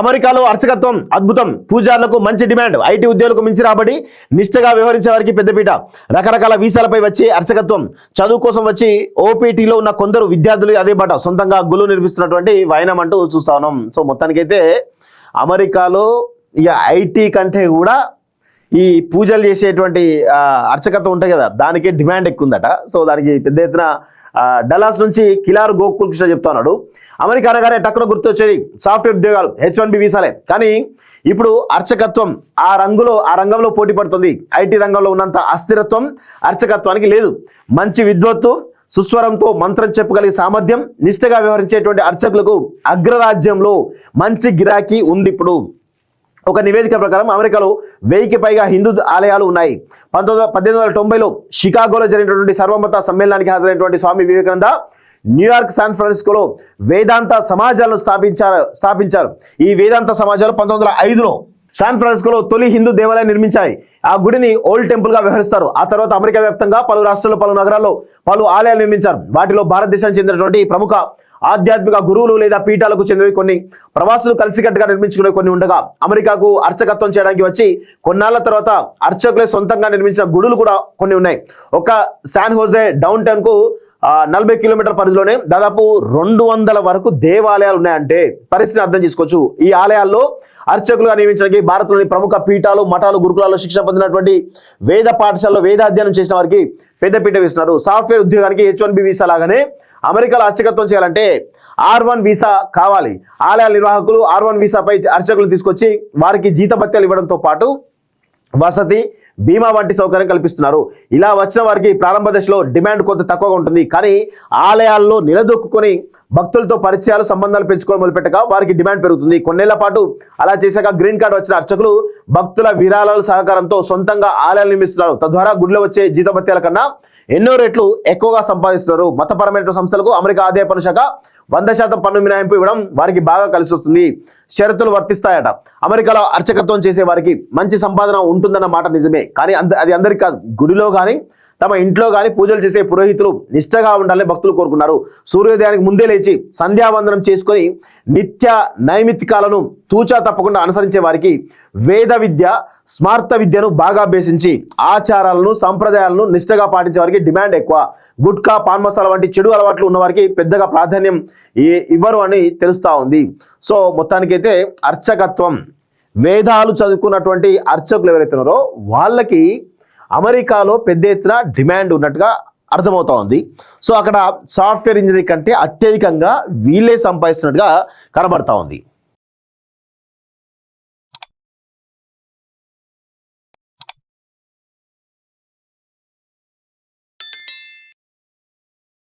అమెరికాలో అర్చకత్వం అద్భుతం, పూజారులకు మంచి డిమాండ్, ఐటీ ఉద్యోగులకు మించి రాబడి, నిష్ఠగా వ్యవహరించే వారికి పెద్దపీట. రకరకాల వీసాలపై వచ్చి అర్చకత్వం చదువు కోసం వచ్చి ఓపీటీలో ఉన్న కొందరు విద్యార్థులు అదే బాట సొంతంగా గుళ్ళు నిర్మిస్తున్నటువంటి వాయనం అంటూ చూస్తా ఉన్నాం. సో మొత్తానికైతే అమెరికాలో ఐటీ కంటే కూడా ఈ పూజలు చేసేటువంటి అర్చకత్వం ఉంటాయి కదా, దానికి డిమాండ్ ఎక్కువ ఉందట. సో దానికి పెద్ద ఎత్తున డల్లాస్ నుంచి కిలారు గోకుల్ కృష్ణ చెప్తా ఉన్నాడు. అమెరికా అనగానే టక్కున గుర్తొచ్చేది సాఫ్ట్వేర్ ఉద్యోగాలు, H1B వీసాలే. కానీ ఇప్పుడు అర్చకత్వం ఆ రంగంలో పోటీ పడుతుంది. ఐటీ రంగంలో ఉన్నంత అస్థిరత్వం అర్చకత్వానికి లేదు. మంచి విద్వత్తు, సుస్వరంతో మంత్రం చెప్పగలిగే సామర్థ్యం, నిష్ఠగా వ్యవహరించేటువంటి అర్చకులకు అగ్రరాజ్యంలో మంచి గిరాకీ ఉంది. ఇప్పుడు ఒక నివేదిక ప్రకారం అమెరికాలో 1000కి పైగా హిందూ ఆలయాలు ఉన్నాయి. 1890లో షికాగోలో జరిగినటువంటి సర్వమత సమ్మేళనానికి హాజరైనటువంటి స్వామి వివేకానంద న్యూయార్క్, శాన్ ఫ్రాన్సిస్కోలో వేదాంత సమాజాలను స్థాపించారు. ఈ వేదాంత సమాజాలు 1905లో శాన్ ఫ్రాన్సిస్కోలో తొలి హిందూ దేవాలయం నిర్మించాయి. ఆ గుడిని ఓల్డ్ టెంపుల్ గా వ్యవహరిస్తారు. ఆ తర్వాత అమెరికా వ్యాప్తంగా పలు రాష్ట్రాల్లో, పలు నగరాల్లో పలు ఆలయాలు నిర్మించారు. వాటిలో భారతదేశానికి చెందినటువంటి ప్రముఖ ఆధ్యాత్మిక గురువులు లేదా పీఠాలకు చెందినవి కొన్ని, ప్రవాసులు కలిసికట్టుగా నిర్మించుకునే కొన్ని ఉండగా, అమెరికాకు అర్చకత్వం చేయడానికి వచ్చి కొన్నాళ్ల తర్వాత అర్చకులే సొంతంగా నిర్మించిన గుడులు కూడా కొన్ని ఉన్నాయి. ఒక శాన్ హోజే డౌన్ టౌన్ కు 40 కిలోమీటర్ పరిధిలోనే దాదాపు 200 వరకు దేవాలయాలు ఉన్నాయంటే పరిస్థితిని అర్థం చేసుకోవచ్చు. ఈ ఆలయాల్లో అర్చకులుగా నియమించడానికి భారత్లోని ప్రముఖ పీఠాలు, మఠాలు, గురుకులాల్లో శిక్షణ పొందినటువంటి వేద పాఠశాలలో వేదాధ్యయనం చేసిన వారికి పెద్దపీట వేస్తున్నారు. సాఫ్ట్వేర్ ఉద్యోగానికి H1B వీసా లాగానే అమెరికాలో అర్చకత్వం చేయాలంటే R1 వీసా కావాలి. ఆలయాల నిర్వాహకులు R1 వీసాపై అర్చకులు తీసుకొచ్చి వారికి జీతభత్యాలు ఇవ్వడంతో పాటు వసతి, బీమా వంటి సౌకర్యం కల్పిస్తున్నారు. ఇలా వచ్చిన వారికి ప్రారంభ దశలో డిమాండ్ కొంత తక్కువగా ఉంటుంది. కానీ ఆలయాల్లో నిలదొక్కుని భక్తులతో పరిచయాలు, సంబంధాలు పెంచుకోవడం మొదలుపెట్టగా వారికి డిమాండ్ పెరుగుతుంది. కొన్నేళ్ల పాటు అలా చేశాక గ్రీన్ కార్డు వచ్చిన అర్చకులు భక్తుల విరాళాల సహకారంతో సొంతంగా ఆలయాలు నిర్మిస్తున్నారు. తద్వారా గుడిలో వచ్చే జీతభత్యాల కన్నా ఎన్నో రెట్లు ఎక్కువగా సంపాదిస్తున్నారు. మతపరమైన సంస్థలకు అమెరికా ఆదాయ పన్ను శాఖ 100% పన్ను మినహాయింపు ఇవ్వడం వారికి బాగా కలిసి వస్తుంది. షరతులు వర్తిస్తాయట. అమెరికాలో అర్చకత్వం చేసే వారికి మంచి సంపాదన ఉంటుందన్న మాట నిజమే. కానీ అది అందరికీ కాదు. గుడిలో కానీ తమ ఇంట్లో కానీ పూజలు చేసే పురోహితులు నిష్ఠగా ఉండాలని భక్తులు కోరుకున్నారు. సూర్యోదయానికి ముందే లేచి సంధ్యావందనం చేసుకొని నిత్య నైమిత్తికాలను తూచా తప్పకుండా అనుసరించే వారికి వేద విద్య, స్మార్త విద్యను బాగా అభ్యసించి ఆచారాలను, సంప్రదాయాలను నిష్ఠగా పాటించే వారికి డిమాండ్ ఎక్కువ. గుట్కా, పాన్ మసాలా వంటి చెడు అలవాట్లు ఉన్న వారికి పెద్దగా ప్రాధాన్యం ఇవ్వరు అని తెలుస్తూ ఉంది. సో మొత్తానికైతే అర్చకత్వం, వేదాలు చదువుకున్నటువంటి అర్చకులు ఎవరైతే ఉన్నారో వాళ్ళకి అమెరికాలో పెద్ద ఎత్తున డిమాండ్ ఉన్నట్టుగా అర్థమవుతా ఉంది. సో అక్కడ సాఫ్ట్వేర్ ఇంజనీరింగ్ కంటే అత్యధికంగా వీళ్ళే సంపాదిస్తున్నట్టుగా కనబడతా ఉంది.